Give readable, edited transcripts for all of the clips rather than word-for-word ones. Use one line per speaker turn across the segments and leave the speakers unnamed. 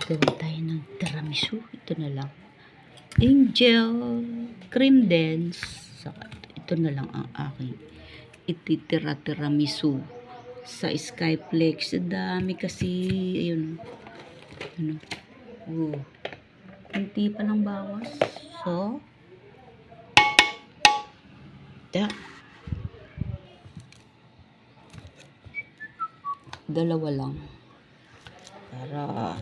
Gawa tayo ng tiramisu. Ito na lang. Angel cream dance. Saka ito na lang ang aking tiramisu sa Skyflex. Dami kasi. Ayun. Ano. Oh. Kunti pa lang bawas. So. Da. Dalawa lang. Para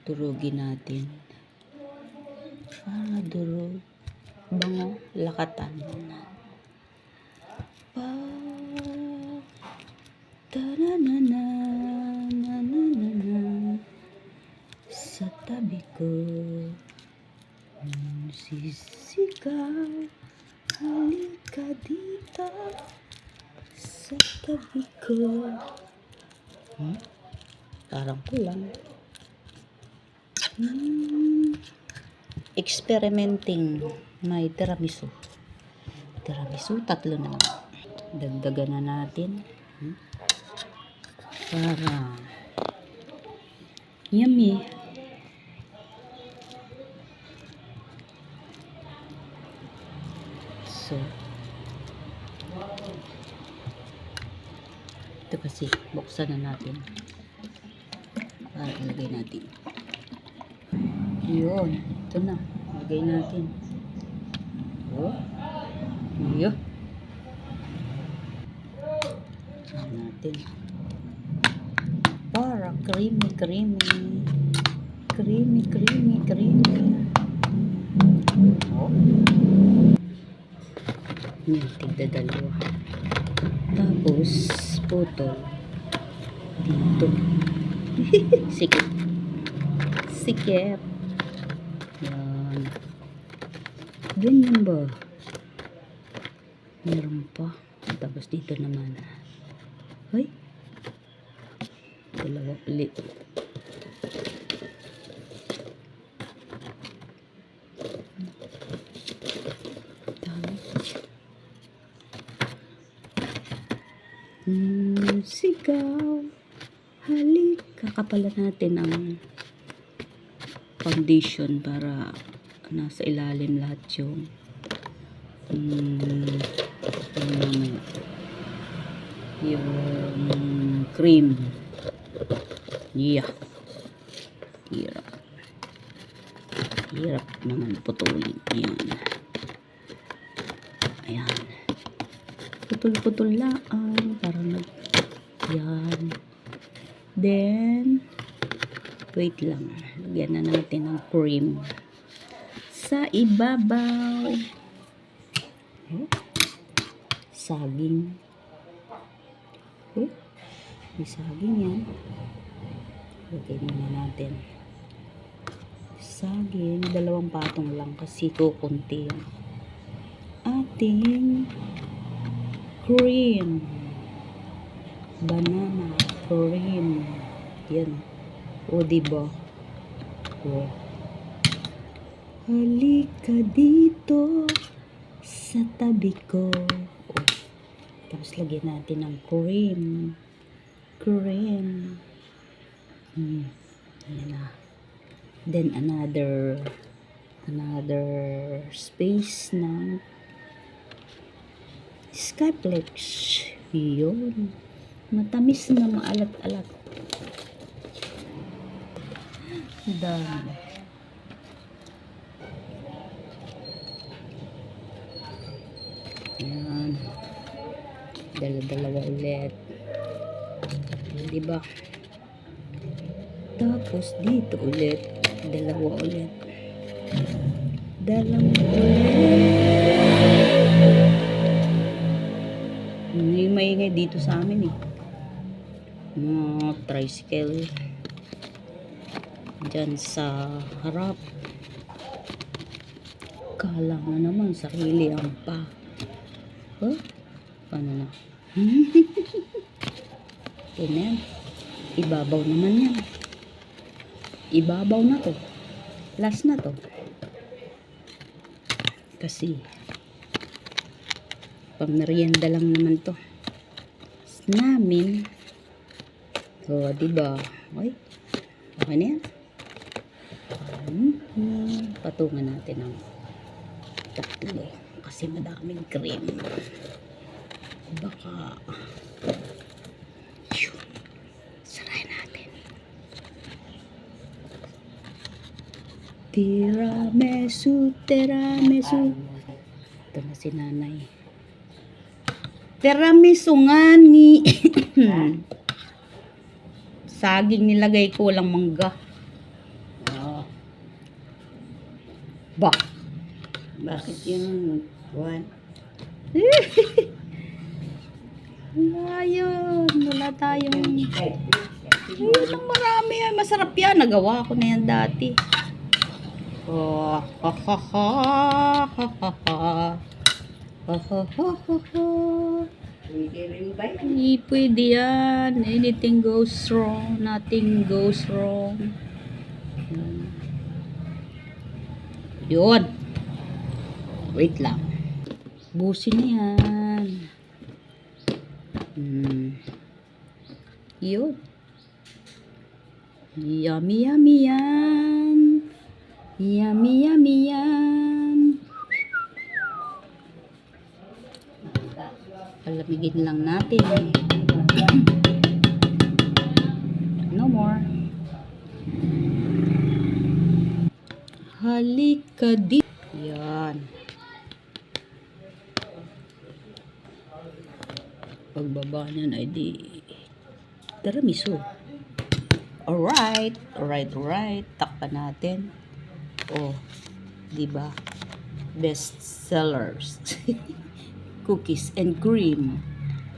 durugin natin. Para durog. Bango. Lakatan. Ta-na-na-na, na-na-na-na, sa tabi ko sisigaw, halika dito sa tabi ko. Parang kulang. Experimenting may tiramisu. Tatlo na lang. Dagdagan na natin. Para yummy. So, ito kasi buksan na natin para ilagay natin. Yun, ito na, ilagay natin. Oh, yun natin para creamy. Oh, tigda dalawa. Tapos putol dito. Sikip. Yan. Ganyan ba? Meron pa. Tapos dito naman. Ay. Dalawa ulit. Sigaw. Halik. Kakapalan natin ang foundation para nasa ilalim lahat yung yung cream. Yeah. Hirap naman putulin. Ayan. Putol lang. Parang yan. Then, wait lang. Lagyan na natin ng cream sa ibabaw. Saging. May saging yan. Lagyan muna natin. Saging. 2 patong lang kasi kukunti yung ating cream. Banana cream. Yan. O, diba? O. Halika dito sa tabi ko. O. Tapos lagyan natin ng cream. Ayan na. Then another space ng Skyflex. Yun. Matamis na maalat-alat. Dami. Ayan. Dalawa ulit. Diba? Tapos dito ulit. 2 ulit. 2 ulit. May maingay dito sa amin eh. Mga tricycle. Diyan sa harap. Kala mo naman sarili ang pa. Paano na? Ayan. Ibabaw naman yan. Ibabaw na to. Last na to. Kasi pang-merienda lang naman to. Namin. So, diba? Ay, Okay na yan. Patungan natin ang tatlo. Kasi madaming cream. Baka yun. Sarayin natin. Tiramisu, tiramisu. Ito na si nanay. Tiramisu nga ni. Saging nilagay ko, walang mangga. Ba?
Bakit yun? Juan?
Wala yun. Wala tayong... Ayun ang marami yan. Masarap yan. Nagawa ko na yan dati. Oh, ha ha ha ha ha ha. Ha ha ha ha ha.
Pwede rin ba yan?
Hindi pwede yan. Anything goes wrong. Nothing goes wrong. Yun. Wait lang. Busin na yan. Yun. Yummy, yummy yan. Yummy, yummy yan. Palamigin lang natin. No more. Halika di. Yan. Pagbaba niyan ay di tiramisu. Alright. Takpan natin. Oh, di ba? Best sellers. Cookies and cream.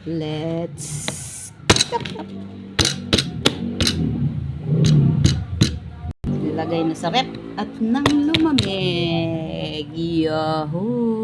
Let's ilagay na sa rep at nang lumamig. Yahoo!